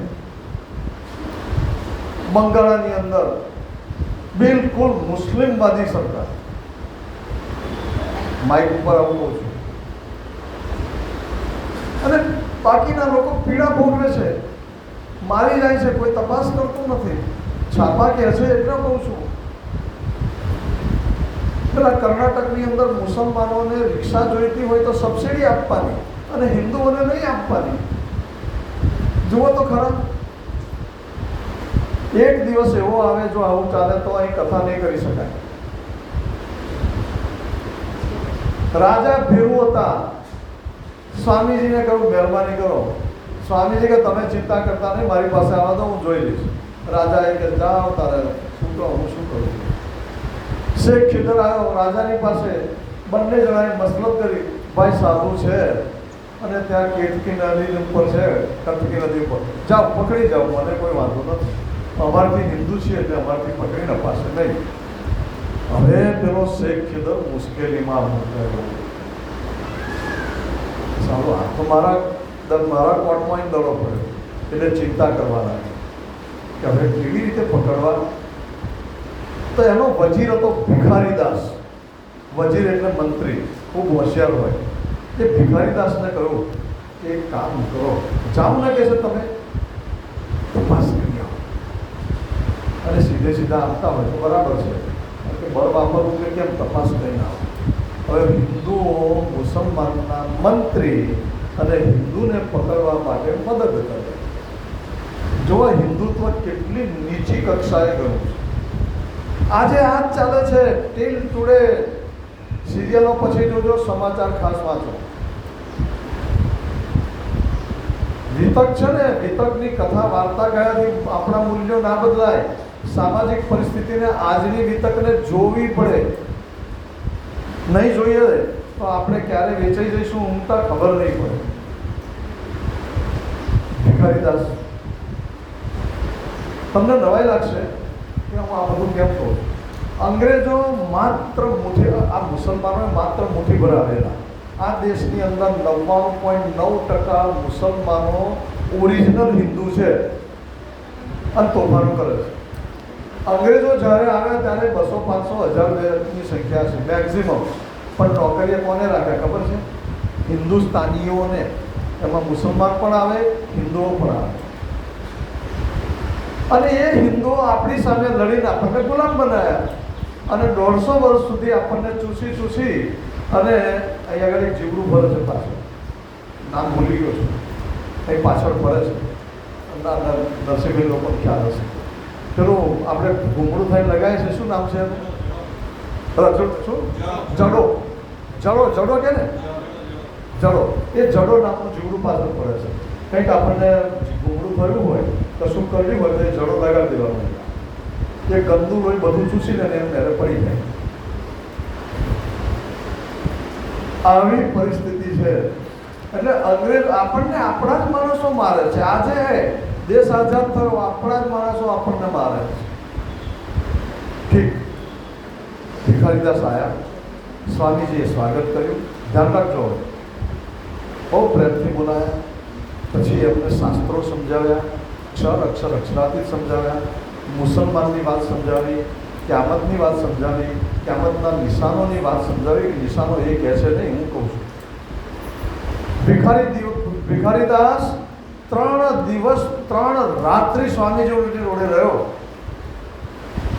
બંગાળની અંદર બિલકુલ મુસ્લિમવાદી સરકાર, માઇક ઉપર આવું કહું છું, અને બાકીના લોકો પીડા ભોગવે છે. મારી જાય છે, કોઈ તપાસ કરતું નથી. છાપા કહે છે એટલે કહું છું. પેલા કર્ણાટકની અંદર મુસલમાનોને રિક્ષા જોઈતી હોય તો સબસિડી આપવાની અને હિન્દુઓને નહીં આપવાની. જુઓ તો ખરા. એક દિવસ એવો આવે જો આવું ચાલે તો અહીં કથા નહીં કરી શકાય. રાજા ભીરુ હતા. સ્વામીજીને કહ્યું મહેરબાની કરો. સ્વામીજી કે તમે ચિંતા કરતા નહીં, મારી પાસે આવવા દો, હું જોઈ લઈશ. રાજાએ કે જાઓ તારે શું કહો, હું શું કરું. શેખ ખીદર આવ્યો રાજાની પાસે. બંને જણાએ મસલત કરી. ભાઈ સાધુ છે અને ત્યાં કેતકી નદી ઉપર છે, કતકી નદી ઉપર, જાઓ પકડી જાઓ, મને કોઈ વાંધો નથી. અમારથી હિન્દુ છીએ એટલે અમારથી પકડીને પાસે નહીં. હવે પેલો શેખ ખીદર મુશ્કેલીમાં મુકાયો. સારું, આ તો મારા કોર્ટમાં દડો પડ્યો એટલે ચિંતા કરવા લાગી કે હવે કેવી રીતે પકડવા. તો એનો વજીર હતો ભિખારીદાસ. વજીર એટલે મંત્રી, ખૂબ હોશિયાર હોય. એ ભિખારીદાસને કહ્યું કે એક કામ કરો, જાઓ ને કહે છે તમે તપાસ કરી આવો. અને સીધે સીધા આપતા હોય તો બરાબર છે, કે બળ વાપરવું કે કેમ તપાસ કરીને આવો. હવે હિન્દુઓ મુસલમાનના મંત્રી અને હિન્દુને પકડવા માટે મદદ કરે. જો હિન્દુત્વ કેટલી નીચી કક્ષાએ ગયું છે. આજે આ જ ચાલે છે ટીલ ટુડે. સિરિયલો પછી જોજો, સમાચાર ખાસ વાંચો. વિતક છે ને, વિતકની કથા વાર્તા ગયાથી આપણા મૂલ્યો ના બદલાય. સામાજિક પરિસ્થિતિને આજની વિતકને જોવી પડે. નહીં જોઈએ તો આપણે ક્યારે વેચાઈ જઈશું ઊંઘતા ખબર નહીં પડે. ભિખારીદાસ, તમને નવાઈ લાગશે કે હું આ બધું કેમ કહું. અંગ્રેજો માત્ર મુઠ્ઠી, આ મુસલમાનોએ માત્ર મુઠ્ઠી ભરાવેલા. આ દેશની અંદર 99.9% મુસલમાનો ઓરિજિનલ હિન્દુ છે અને તોફાનો કરે છે. અંગ્રેજો જ્યારે આવ્યા ત્યારે 200-500,000ની સંખ્યા છે મેક્સિમમ. પણ નોકરીએ કોને રાખ્યા ખબર છે? હિન્દુસ્તાનીઓને. એમાં મુસલમાન પણ આવે, હિન્દુઓ પણ આવે. અને એ હિન્દુઓ આપણી સામે લડીને આપણને ગુલામ બનાવ્યા અને 150 વર્ષ સુધી આપણને ચૂસી અને અહીં આગળ એક જીવડું ભરે છે પાછળ, નામ ભૂલી ગયો છું, અહીં પાછળ ભરે છે. નરસિંહભાઈ લોકો ખ્યાલ હશે. પેલું આપણે ઘૂમડું થઈને લગાવે છે, શું નામ છે? જડો કે ને, જડો. એ જડો નામનું જીવડું પાછળ પડે છે. કંઈક આપણને ઘૂમડું થયું હોય, કશું કર્યું હોય તો એ જડો લગાડી દેવાનો. એ ગંદુ હોય બધું ચૂસી લે ને એમ ત્યારે પડી જાય. આવી પરિસ્થિતિ છે. એટલે અંગ્રેજ આપણને આપણા જ માણસો મારે છે. આજે દેશ આઝાદ થયો, આપણા જ માણસો આપણને મારે છે. ઠીક. ભિખારીદાસ આવ્યા, સ્વામીજીએ સ્વાગત કર્યું. ધ્યાન રાખજો, બહુ પ્રેમથી બોલાયા. પછી એમને શાસ્ત્રો સમજાવ્યા, અક્ષર અક્ષરાતીત સમજાવ્યા, મુસલમાનની વાત સમજાવી, ક્યામતની વાત સમજાવી, ક્યામતના નિશાનોની વાત સમજાવી કે નિશાનો એ કહે છે નહીં, હું કહું છું. ભિખારીદાસ 3 દિવસ 3 રાત્રિ સ્વામીજી જોડે રહ્યો.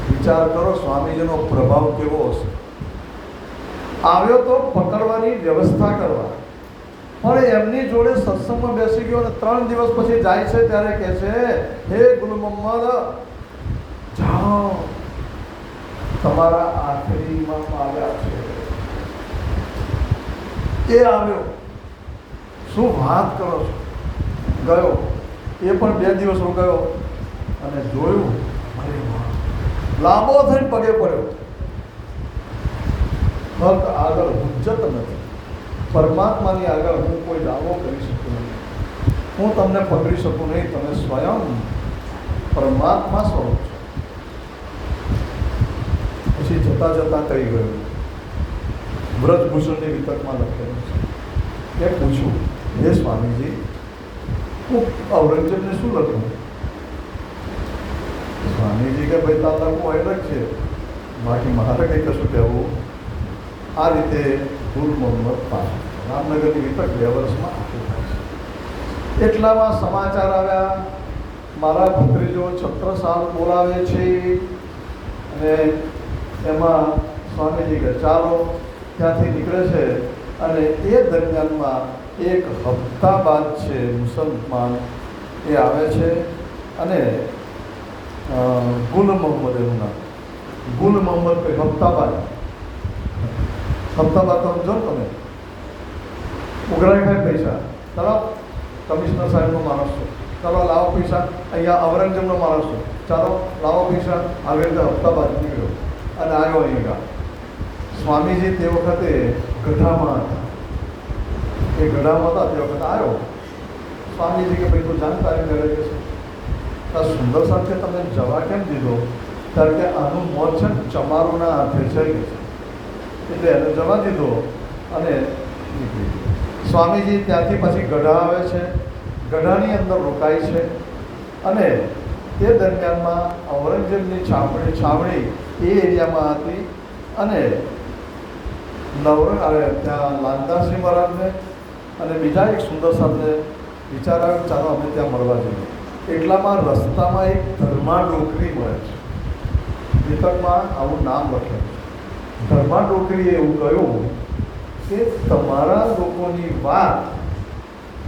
વિચાર કરો સ્વામીજીનો પ્રભાવ કેવો હશે. આવ્યો તો પકડવાની વ્યવસ્થા કરવા, પણ એમની જોડે સત્સંગમાં બેસી ગયો અને 3 દિવસ પછી જાય છે ત્યારે કહે છે, હે ગુરુ મોહમ્મદ, જાઓ, તમારા આખરીમાં આવ્યા છે. એ આવ્યો. શું વાત કરો છો? ગયો. એ પણ 2 દિવસ રોકાયો અને જોયું, અરે વાહ, લાંબો થઈને પગે પડ્યો. હક આગળ હુજ્જત નથી. પરમાત્માની આગળ હું કોઈ દાવો કરી શકું નહીં. હું તમને પકડી શકું નહીં. તમે સ્વયં પરમાત્મા સ્વરૂપ છો. પછી જતા જતા કહી ગયું, વ્રજભૂષણની વિતકમાં લખેલું છે. એ પૂછ્યું, હે સ્વામીજી, હું ઔરંગઝેબને શું લખું? સ્વામીજી કે ભાઈ તાર લખવું એટલે જ છે, બાકી મારે કંઈ કશું કહેવું. આ રીતે ગુરુ મોહમ્મદ પાછળ રામનગરની વિતક 2 વર્ષમાં આખું થાય છે. એટલામાં સમાચાર આવ્યા, મારા ભત્રીજો છત્રસાલ બોલાવે છે અને એમાં સ્વામીજી કે ચાલો ત્યાંથી નીકળે છે અને એ દરમિયાનમાં એક હપ્તા બાદ છે મુસલમાન એ આવે છે અને ગુલ મોહમ્મદ એનું નામ, ગુલ મોહમ્મદ કોઈ હપ્તાબાદ તો સમજો તમે, ઉઘરાઈ ખાય પૈસા, ચાલો કમિશનર સાહેબનો માણસ છો, ચાલો લાવો પૈસા, અહીંયા ઔરંગઝેબનો માણસ છો, ચાલો લાવો પૈસા, આવી રીતે હપ્તાબાદ નીકળ્યો અને આવ્યો અહીંયા. સ્વામીજી તે વખતે ગઢામાં હતા, એ ગઢામાં હતા તે વખતે આવ્યો. સ્વામીજી કે ભાઈ તું જાણકારી કરે છે આ સુંદર સાથે તમે જવા કેમ દીધો? કારણ કે આનું મોત છે ને ચમારુના હાથે છે, એટલે એને જવા દીધો અને નીકળી. સ્વામીજી ત્યાંથી પછી ગઢા આવે છે, ગઢાની અંદર રોકાય છે અને તે દરમિયાનમાં ઔરંગઝેબની છાવણી એ એરિયામાં હતી અને ત્યાં લાલદાસજી મહારાજને અને બીજા એક સુંદર સાથે વિચાર આવ્યો ચાલો અમે ત્યાં મળવા જઈએ. એટલામાં રસ્તામાં એક ધર્મા ડોકરી મળે છે, પુસ્તકમાં આવું નામ લખેલું છે. ધર્મા ડોકરીએ એવું કહ્યું કે તમારા લોકોની વાત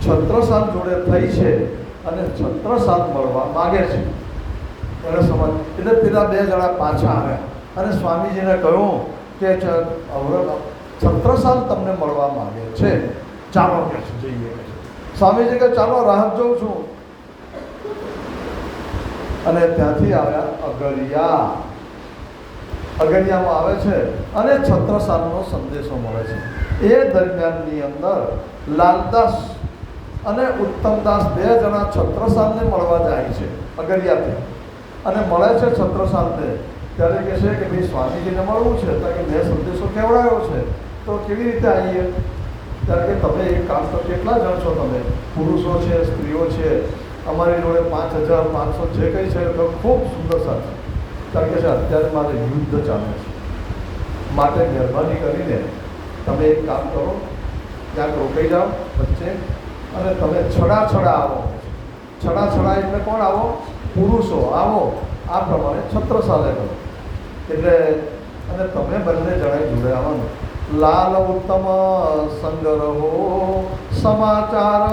છત્રસાલ જોડે થઈ છે અને છત્રસાલ મળવા માગે છે. એને સમજ એટલે પેલા બે જણા પાછા આવ્યા અને સ્વામીજીને કહ્યું કે છત્રસાલ તમને મળવા માગે છે, ચાલો કે જઈએ. સ્વામીજી કે ચાલો રાહ જોઉં છું. અને ત્યાંથી આવ્યા અગરિયામાં આવે છે અને છત્રસાલનો સંદેશો મળે છે. એ દરમિયાનની અંદર લાલદાસ અને ઉત્તમદાસ બે જણા છત્રસાલને મળવા જાય છે અગરિયાથી અને મળે છે છત્રસાલને. ત્યારે કહે છે કે ભાઈ સ્વામીજીને મળવું છે, તો કે મેં સંદેશો કેવડાવ્યો છે તો કેવી રીતે આવીએ? ત્યારે કે તમે એક કામ તો કેટલા જણ છો, તમે પુરુષો છે, સ્ત્રીઓ છે, અમારી જોડે 5500 જે કંઈ છે તો ખૂબ સુંદર સાથે. કારણ કે છે અત્યારે મારે યુદ્ધ ચાલે છે, માટે મહેરબાની કરીને તમે એક કામ કરો, ક્યાંક રોકાઈ જાઓ વચ્ચે અને તમે છડા આવો. છડા એટલે કોણ આવો? પુરુષો આવો. આ પ્રમાણે છત્રસાલે કરો એટલે અને તમે બંને જણાય જોડે આવવાનું. લાલ ઉત્તમ સંગ રહો, સમાચાર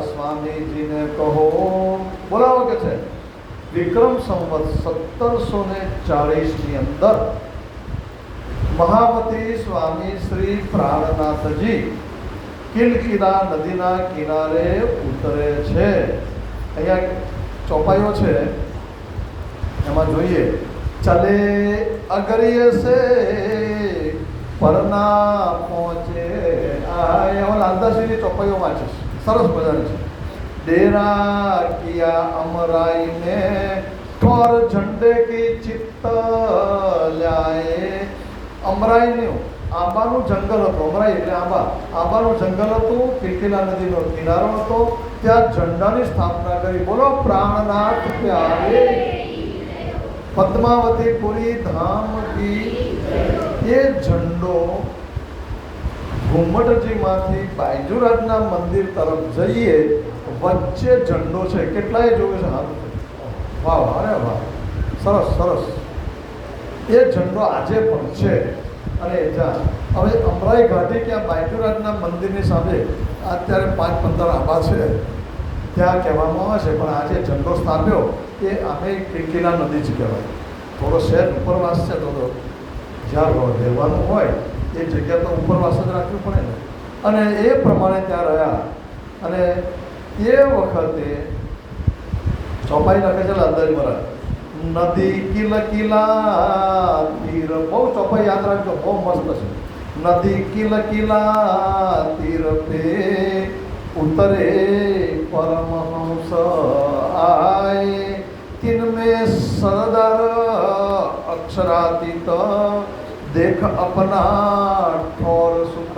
સ્વામીજીને કહો. બોલાવો કે છે વિક્રમ સંવત 1740ની અંદર મહામતી સ્વામી શ્રી પ્રાણનાથજી કિલકિલા નદીના કિનારે ઉતરે છે. અહીંયા ચોપાઈઓ છે, એમાં જોઈએ ચલે અગરિય સે પરના પહોંચે. એમાં લાલદાસજીની ચોપાઈઓ વાંચે છે, સરસ મજાની છે. डेरा किया अमराई ने ठोर झंडे की चित्त लाए. અમરાઈનું આંબાનું જંગલ હતું. અમરાઈ એટલે આંબાનું જંગલ હતું. કિલકિલા નદીનો કિનારો હતો, ત્યાં ઝંડાની સ્થાપના કરી. બોલો પ્રાણનાથ પ્યારે પદ્માવતી પુરી ધામ કી. એ ઝંડો ઘુમ્મટજીમાંથી બાયજુરાજના મંદિર તરફ જઈએ, વચ્ચે ઝંડો છે. કેટલાય જોવે છે હાથ? વાહ, અરે વાહ, સરસ. એ ઝંડો આજે પણ છે. અને જ્યાં હવે અમરાઈ ઘાટી ક્યાં બાયજુરાજના મંદિરની સામે અત્યારે 5-15 આંબા છે, ત્યાં કહેવામાં આવે છે. પણ આજે ઝંડો સ્થાપ્યો એ આમે કિલકિલા નદી જ કહેવાય. થોડો શહેર ઉપરવાસ છે, તો જ્યાં રહેવાનું હોય એ જગ્યા તો ઉપરવાસ જ રાખવી પડે ને. અને એ પ્રમાણે ત્યાં રહ્યા. અને એ વખતે ચોપાઈ લખે છે લાલદાસજી મહારાજ, નદી કિલકિલા તીર. બહુ ચોપાઈ યાદ રાખજો, બહુ મસ્ત છે. નદી કિલકિલા તીર પે ઉતરે પરમહંસ આય. तिनमे सरदार अक्षरातीत देख अपना ठोर सुख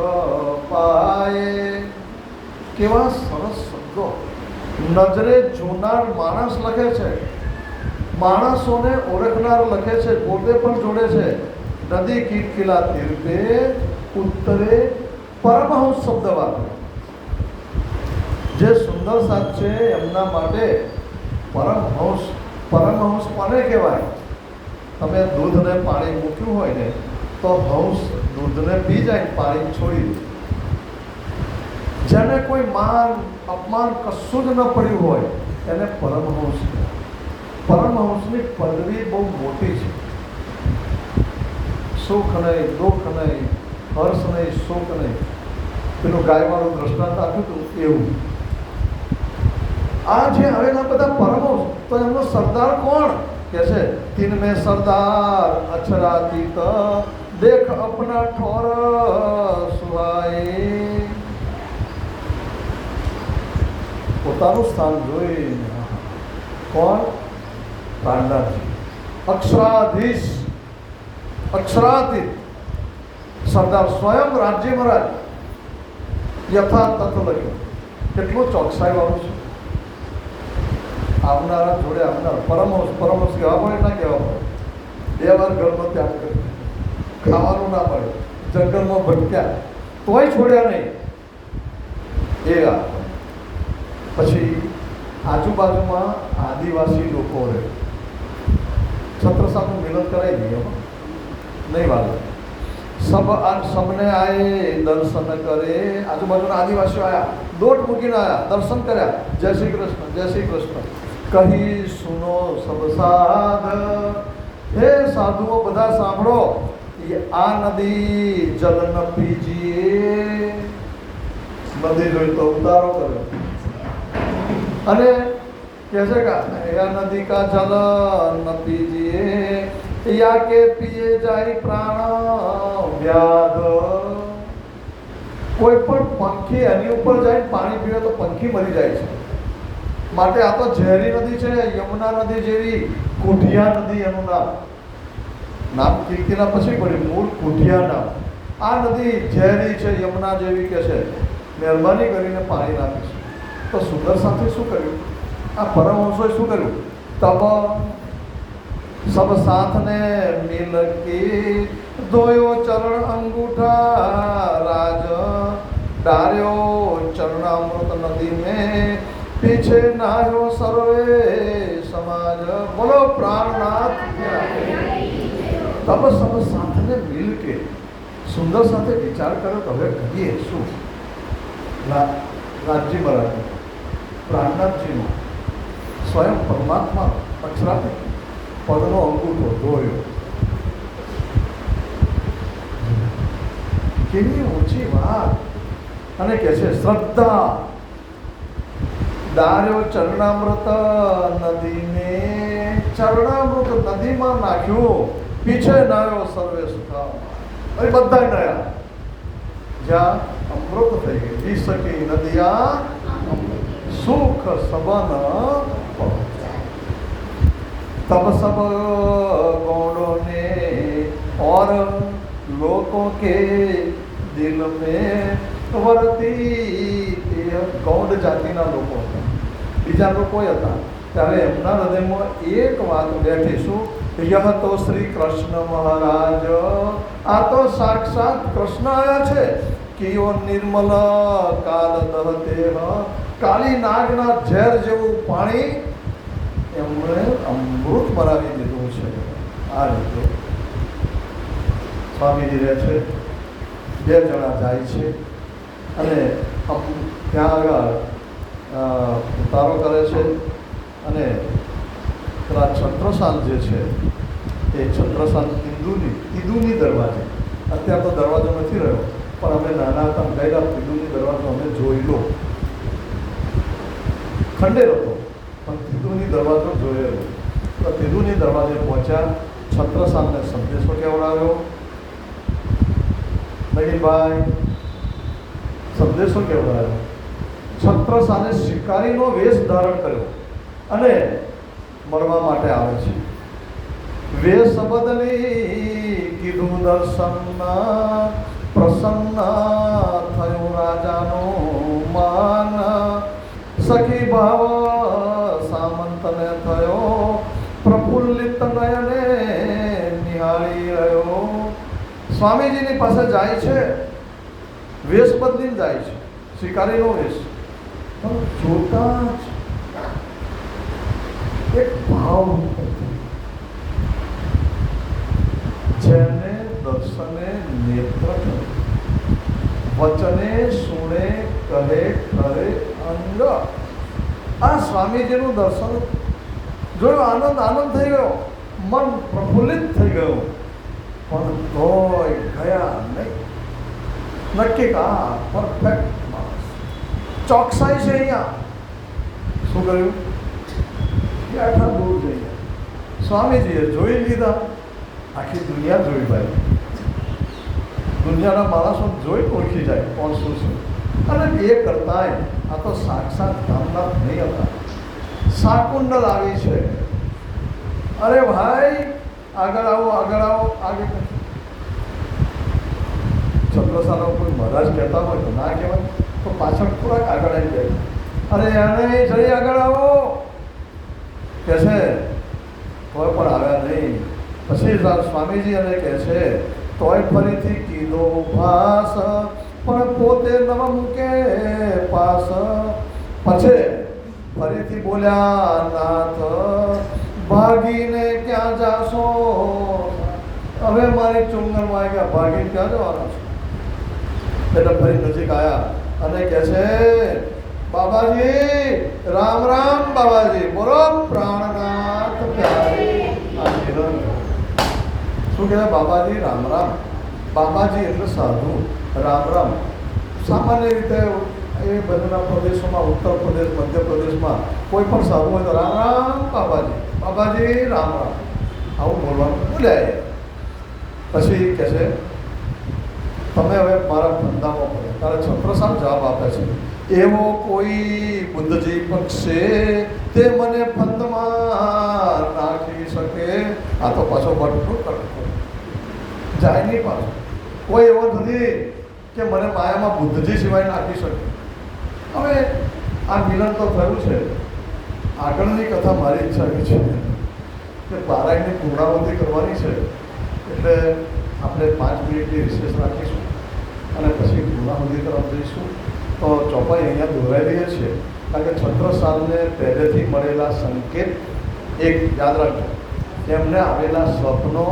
पाए. કેવા સરસ શબ્દો નજરે જોનાર માણસ લખે છે, માણસોને ઓળખનાર લખે છે, પોતે પણ જોડે છે. નદી કિલકિલા તીર પે ઉત્તરે પરમહંસ શબ્દ વાપરે. જે સુંદર સાથ છે એમના માટે પરમહંસ, પરમહંસ કોને કહેવાય? તમે દૂધને પાણી મૂક્યું હોય ને તો હંસ દૂધને પી જાય, પાણી છોડી દે. જેને કોઈ માન અપમાન કશું જ ન પડ્યું હોય એને પરમહંસ કહેવાય. પરમહંસની પદવી બહુ મોટી છે. સુખ નહીં, દુઃખ નહીં, હર્ષ નહીં, સુખ નહીં. પેલું ગાયવાળું દ્રષ્ટાંત આપ્યું હતું એવું. આ જે આવેલા બધા પરમહંસ, તો એમનો સરદાર કોણ કે છે? તીન મેં સરદાર અક્ષરાતીત દેખ અપના ઠોર સુહાય. પોતાનું સ્થાન જોઈને કોણ? કાંડાજી અક્ષરાધીશ, અક્ષરાતીત સરદાર સ્વયં રાજ્ય મહારાજ યથાર્થ લખ્યું. કેટલું ચોકસાઈ વાળું છે. આવનારા જોડે આવનાર પરમહંસ, પરમહંસ કહેવા પડે ના કહેવા પડે? 2 વાર ઘરનો ત્યાગ કર્યો, ખાવાનું ના પડે, જંગલમાં ભટક્યા તોય છોડ્યા નહીં. એ પછી આજુબાજુમાં આદિવાસી લોકો રહે, છત્રસાનું મિલન કરાવી દઈએ નહીં વાલે. સબને આए દર્શન કરે. આજુબાજુના આદિવાસીઓ આવ્યા, દોટ મૂકીને આવ્યા, દર્શન કર્યા. જય શ્રી કૃષ્ણ, જય શ્રી કૃષ્ણ. કહી સુનો સબ સાધ. હે સાધુઓ બધા સાંભળો, આ નદી જલ ન પીજીએ. નદી જોઈ તો ઉતારો કર્યો અને કહે છે કે આ નદી કા જલ ન પીજીએ, યા કે પીએ જાય પ્રાણ વ્યાધ. કોઈ પણ પંખી એની ઉપર જાય પાણી પીવે તો પંખી મરી જાય છે. માટે આ તો ઝેરી નદી છે. યમુના નદી જેવી કુઠિયા નદી એનું નામ કીર્તિના પછી પડ્યું, મૂળ કુઠિયા નામ. આ નદી ઝેરી છે, યમુના જેવી કે છે. મહેરબાની કરીને પાણી નાખીશું. તો સુંદર સાથે શું કર્યું? આ પરમહંસોએ શું કર્યું? તબ સબ સાથને મિલ કે ધોયો ચરણ અંગૂઠા રાજ. ડાર્યો ચરણામૃત નદી में पीछे नायो सर्वे समाज. बोलो प्राणनाथ. तब सब સાથને મિલ કે સુંદર સાથે વિચાર કર્યો કે હવે કરીએ શું? રાજજી મહારાજ, પ્રાણનાથજીનો સ્વયં પરમાત્મા અક્ષરાતી પદનો અંગૂઠો ધોયો. કેવી ઊંચી વાત! અને કે છે શ્રદ્ધા. દાર્યો ચરણામૃત નદીને, ચરણામૃત નદીમાં નાખ્યું. પીછે નાયો સર્વે સુખા. અરે બધા નયા જ્યાં અમૃત થઈ ગઈ. જી સકી નદિયા સુખ સબન. तब सब गौड़ों ने और लोगों के दिल में વરતી. ગૌડ જાતિના લોકો હતા, બીજા લોકો હતા. ત્યારે એમના હૃદયમાં એક વાત બેઠી. શું? યહ તો શ્રી કૃષ્ણ મહારાજ. આ તો સાક્ષાત કૃષ્ણ આવ્યા છે. કિયો નિર્મલ કાલ દહતે. કાળી નાગના ઝેર જેવું પાણી એમણે અમૃત બનાવી દીધું છે. આ રીતે સ્વામીજી રહે છે. 2 જણા જાય છે અને ત્યાં આગળ ઉતારો કરે છે. અને પેલા છત્રસાલ જે છે એ છત્રસાલ તિદુની દરવાજે, અત્યારે તો દરવાજો નથી રહ્યો, પણ અમે નાના હતા ગયેલા તિદુની દરવાજો અમે જોઈ લો. ખંડેર હતો પણ તિદુની દરવાજો જોયેલો. તો તિદુની દરવાજે પહોંચ્યા. છત્રસાલને સંદેશો કેવડાવ્યો. નગીનભાઈ સંદેશો કેવડાવ્યો. છત્રસાલે શિકારીનો વેશ ધારણ કર્યો અને મળવા માટે આવે છે. વેશ બદલી કીધું દર્શન. પ્રસન્ન થયું રાજાનું માન. સખી ભાવ સામંતને થયો. પ્રફુલ્લિત નયને નિહાળી રહ્યો. સ્વામીજીની પાસે જાય છે, વેશ બદલીને જાય છે, શિકારીનો વેશ. પણ જોતા જ એક ભાવ જેને દર્શને નેત્ર કરે, વચને સુણે કહે કરે અંગ. આ સ્વામીજીનું દર્શન જોયું, આનંદ થઈ ગયો, મન પ્રફુલ્લિત થઈ ગયું, પણ તોય ગયા નહીં. નક્કી આ પરફેક્ટ માણસ, ચોકસાઈ છે. અહીંયા શું કર્યું? આટલા દૂર જઈએ સ્વામીજીએ જોઈ લીધા, આખી દુનિયા જોઈ ભાઈ, દુનિયાના માણસો જોઈ ઓળખી જાય કોણ શું છે. અને એ કરતાંય આ તો સાક્ષાત ધામનાથ નહીં હતા, શાકુંડલ આવી છે. અરે ભાઈ આગળ આવો, આગળ આવો, આગળ. છત્રસાનો કોઈ મહારાજ કહેતા હોય તો ના કહેવાય, તો પાછળ થોડાક આગળ આવી જાય. અરે આને જઈ આગળ આવો કે છે, તોય પણ આવ્યા નહીં. પછી સ્વામીજી એને કહે છે, તોય ફરીથી કીધો ભાસ, પણ પોતે નવ મૂકે પાસ. પછી ફરીથી બોલ્યા, નાથ ભાગીને ક્યાં જાશો? હવે મારી ચુંગલમાં ગયા, ભાગીને ક્યાં જવાના છો? એટલે ફરી નજીક આવ્યા અને કહે છે, બાબાજી રામ રામ. બાબાજી બોલો પ્રાણનાથ પ્યારે. શું કહેવાય? બાબાજી રામ રામ. બાબાજી એટલે સાધુ, રામ રામ. સામાન્ય રીતે એ બધાના પ્રદેશોમાં, ઉત્તર પ્રદેશ, મધ્યપ્રદેશમાં કોઈ પણ સાધુ હોય તો રામ રામ બાબાજી, બાબાજી રામ રામ, આવું બોલવાનું બોલ્યા. પછી કહે છે, તમે હવે મારા ધંધામાં પડે. તારે છત્રસાલ જવાબ આપે છે, એવો કોઈ બુદ્ધજી પક્ષે તે મને ફંદમાં નાખી શકે. આ તો પાછો બટકું કરતો જાય નહીં. પાછો કોઈ એવો નથી કે મને માયામાં બુદ્ધજી સિવાય નાખી શકે. હવે આ મિલન તો થયું છે. આગળની કથા મારી ઈચ્છા એવી છે કે પારાયણની પૂર્ણાવૃત્તિ કરવાની છે, એટલે આપણે 5 મિનિટની રિસેસ રાખીશું અને પછી પૂર્ણાવૃત્તિ તરફ જઈશું. તો ચોપાઈ અહીંયા દોરાઈ દઈએ છીએ, કારણ કે છત્રસાલને પહેલેથી મળેલા સંકેત એક યાદ રાખજો, એમને આવેલા સ્વપ્નો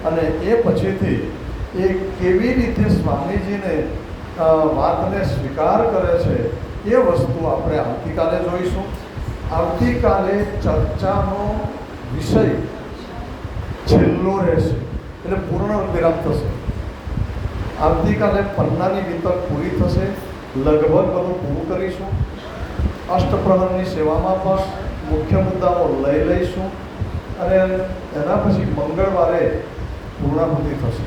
અને એ પછીથી એ કેવી રીતે સ્વામીજીને વાતને સ્વીકાર કરે છે એ વસ્તુ આપણે આવતીકાલે જોઈશું. આવતીકાલે ચર્ચાનો વિષય છેલ્લો રહેશે, એટલે પૂર્ણ વિરામ થશે. આવતીકાલે પન્નાની વિતક પૂરી થશે, લગભગ બધું પૂરું કરીશું. અષ્ટપ્રહરની સેવામાં પણ મુખ્ય મુદ્દાઓ લઈ લઈશું અને એના પછી મંગળવારે પૂર્ણાહુતિ થશે.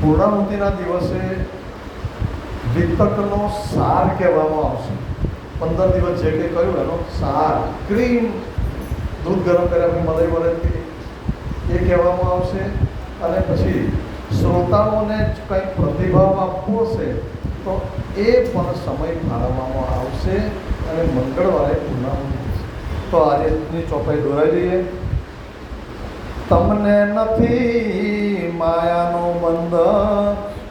પૂર્ણાહુતિના દિવસે વિતકનો સાર કહેવામાં આવશે. 15 દિવસ જે કંઈ કહ્યું એનો સાર, ક્રીમ, દૂધ ગરમ કર્યા મલાઈ વળે એ કહેવામાં આવશે. અને પછી શ્રોતાઓને કંઈક પ્રતિભાવ આપવો છે તો એ પણ સમય ફાળવવામાં આવશે અને મંગળવારે પૂર્ણાહુતિ થશે. તો આજની ચોપાઈ દોરાઈ દઈએ. તમને નથી માયાનો બંધ,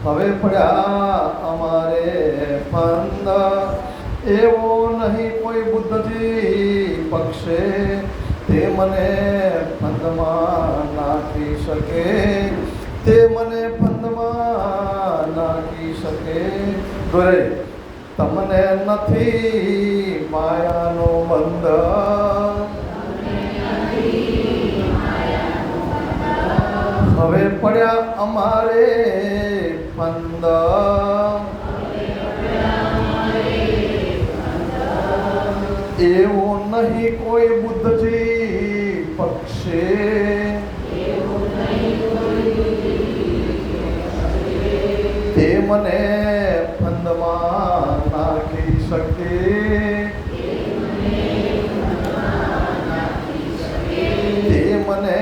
હવે પડ્યા અમારે ફંદ. એવો નહીં કોઈ બુદ્ધજી પક્ષે તે મને ફંદમાં નાખી શકે, તે મને ફંદમાં નાખી શકે. દોરે તમને નથી માયાનો બંધ, હવે પડ્યા અમારે ફંદ. એવો નહીં કોઈ બુદ્ધજી પક્ષે તે મને ફંદમાં નાખી શકે, તે મને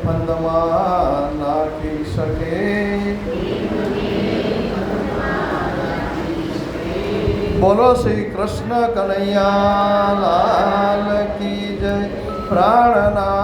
ફંદમાં નાખી શકે. બોલો શ્રી કૃષ્ણ કનૈયા લાલ કી જય. પ્રાણના